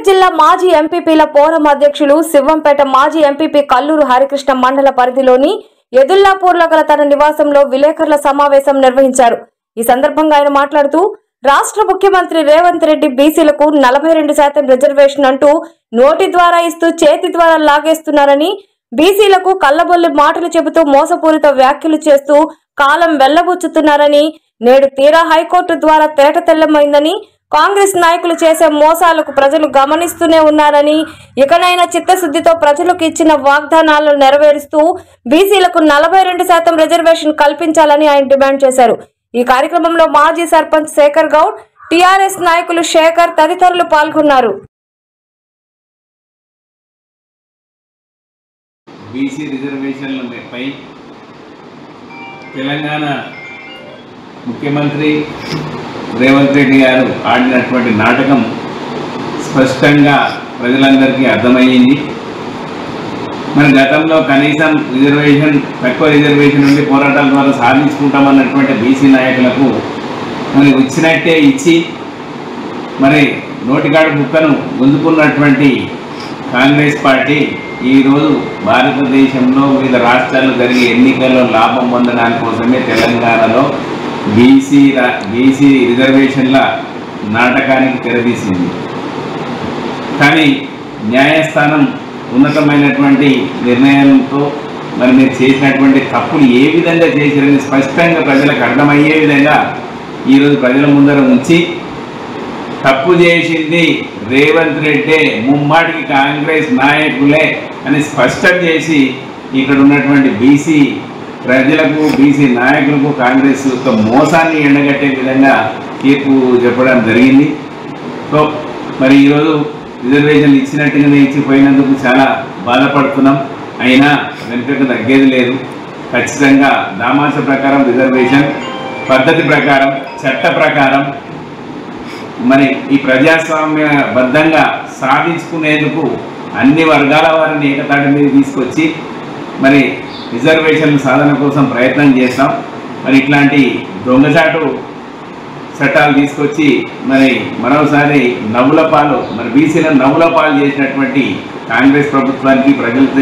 జిల్లా మాజీ ఎంపీపీల ఫోరం అధ్యక్షులు శివంపేట మాజీ ఎంపీపీ కల్లూరు హరికృష్ణ మండల పరిధిలోని ఎదుల్లాపూర్లో గల తన నివాసంలో విలేకరుల సమావేశం నిర్వహించారు. ఈ సందర్భంగా ఆయన మాట్లాడుతూ రాష్ట్ర ముఖ్యమంత్రి రేవంత్ రెడ్డి బీసీలకు 42% రిజర్వేషన్ అంటూ నోటి ద్వారా ఇస్తూ చేతి ద్వారా లాగేస్తున్నారని, బీసీలకు కల్లబొల్లి మాటలు చెబుతూ మోసపూరిత వ్యాఖ్యలు చేస్తూ కాలం వెళ్లబుచ్చుతున్నారని, నేడు తీరా హైకోర్టు ద్వారా తేటతెల్లమైందని, కాంగ్రెస్ నాయకులు చేసే మోసాలకు ప్రజలు గమనిస్తూనే ఉన్నారని, ఇకనైనా చిత్తశుద్ధితో ప్రజలకు ఇచ్చిన వాగ్దానాలను నెరవేరుస్తూ బీసీలకు 42% రిజర్వేషన్ కల్పించాలని ఆయన డిమాండ్ చేశారు. ఈ కార్యక్రమంలో మాజీ సర్పంచ్ శేఖర్ గౌడ్, టీఆర్ఎస్ నాయకులు శేఖర్ తదితరులు పాల్గొన్నారు. బీసీ రిజర్వేషన్లపై తెలంగాణ ముఖ్యమంత్రి రేవంత్ రెడ్డి గారు ఆడినటువంటి నాటకం స్పష్టంగా ప్రజలందరికీ అర్థమయ్యింది. మన గతంలో కనీసం తక్కువ రిజర్వేషన్ నుండి పోరాటాల ద్వారా సాధించుకుంటామన్నటువంటి బీసీ నాయకులకు మరి వచ్చినట్టే ఇచ్చి మరి నోటికాడు బుక్కను గుంజుకున్నటువంటి కాంగ్రెస్ పార్టీ ఈరోజు భారతదేశంలో వివిధ రాష్ట్రాల్లో జరిగే ఎన్నికల్లో లాభం పొందడానికి కోసమే తెలంగాణలో బీసీ రిజర్వేషన్ల నాటకానికి తెరదీసింది. కానీ న్యాయస్థానం ఉన్నతమైనటువంటి నిర్ణయంతో మరి మీరు చేసినటువంటి తప్పులు ఏ విధంగా చేశారని స్పష్టంగా ప్రజలకు అర్థమయ్యే విధంగా ఈరోజు ప్రజల ముందర ఉంచి తప్పు చేసింది రేవంత్ రెడ్డి, ముమ్మాటికి కాంగ్రెస్ నాయకులే అని స్పష్టం చేసి ఇక్కడ ఉన్నటువంటి బీసీ ప్రజలకు, బీసీ నాయకులకు కాంగ్రెస్ యొక్క మోసాన్ని ఎండగట్టే విధంగా తీర్పు చెప్పడం జరిగింది. సో మరి ఈరోజు రిజర్వేషన్లు ఇచ్చినట్టుగానే ఇచ్చిపోయినందుకు చాలా బాధపడుతున్నాం. అయినా వెనుకకు తగ్గేది లేదు. ఖచ్చితంగా దామాష ప్రకారం రిజర్వేషన్ పద్ధతి ప్రకారం, చట్ట ప్రకారం మరి ఈ ప్రజాస్వామ్యబద్ధంగా సాధించుకునేందుకు అన్ని వర్గాల వారిని ఏకతాటి మీద తీసుకొచ్చి మరి రిజర్వేషన్ల సాధన కోసం ప్రయత్నం చేస్తాం. మరి ఇట్లాంటి దొంగచాటు చట్టాలు తీసుకొచ్చి మరి మరోసారి నవ్వుల పాలు, మరి బీసీలను నవ్వుల పాలు చేసినటువంటి కాంగ్రెస్ ప్రభుత్వానికి ప్రజలతో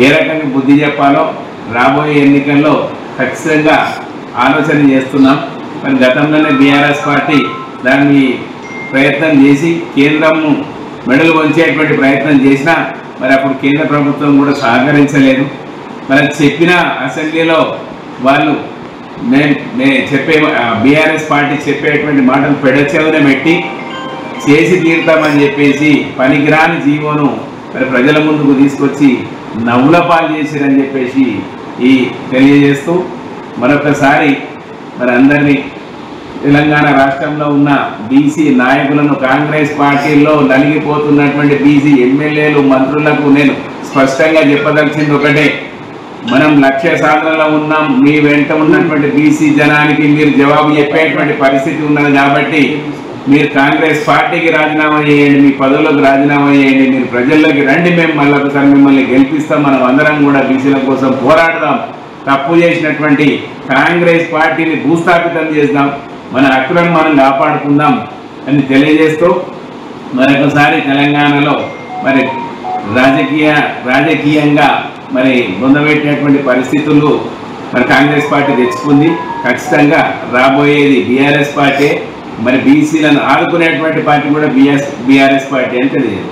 ఏ రకంగా బుద్ధి చెప్పాలో రాబోయే ఎన్నికల్లో ఖచ్చితంగా ఆలోచన చేస్తున్నాం. మరి గతంలోనే బీఆర్ఎస్ పార్టీ దాన్ని ప్రయత్నం చేసి కేంద్రము మెడలు వంచేటువంటి ప్రయత్నం చేసినా మరి అప్పుడు కేంద్ర ప్రభుత్వం కూడా సహకరించలేదు. మరి చెప్పిన అసెంబ్లీలో వాళ్ళు చెప్పే బీఆర్ఎస్ పార్టీ చెప్పేటువంటి మాటలు పెడచెవున పెట్టి చేసి తీరుతామని చెప్పేసి పనికిరాని జీవోను మరి ప్రజల ముందుకు తీసుకొచ్చి నవ్వుల పాలు చేసిరని చెప్పేసి ఈ తెలియజేస్తూ మరొకసారి మరి అందరినీ తెలంగాణ రాష్ట్రంలో ఉన్న బీసీ నాయకులను, కాంగ్రెస్ పార్టీల్లో నలిగిపోతున్నటువంటి బీసీ ఎమ్మెల్యేలు, మంత్రులకు నేను స్పష్టంగా చెప్పదలిచింది ఒకటే, మనం లక్ష్య సాధనలో ఉన్నాం. మీ వెంట ఉన్నటువంటి బీసీ జనానికి మీరు జవాబు చెప్పేటువంటి పరిస్థితి ఉన్నది. కాబట్టి మీరు కాంగ్రెస్ పార్టీకి రాజీనామా చేయండి, మీ పదవులకు రాజీనామా చేయండి, మీరు ప్రజల్లోకి రండి, మేము మళ్ళీ ఒకసారి మిమ్మల్ని గెలిపిస్తాం, మనం అందరం కూడా బీసీల కోసం పోరాడదాం, తప్పు చేసినటువంటి కాంగ్రెస్ పార్టీని భూస్థాపితం చేద్దాం, మన హక్కులను మనం కాపాడుకుందాం అని తెలియజేస్తూ మరొకసారి తెలంగాణలో మరి రాజకీయంగా మరి బొందబెట్టినటువంటి పరిస్థితులు మరి కాంగ్రెస్ పార్టీ తెచ్చుకుంది. ఖచ్చితంగా రాబోయేది బీఆర్ఎస్ పార్టీ. మరి బీసీలను ఆదుకునేటువంటి పార్టీ కూడా బీఆర్ఎస్ పార్టీ అని తెలియదు.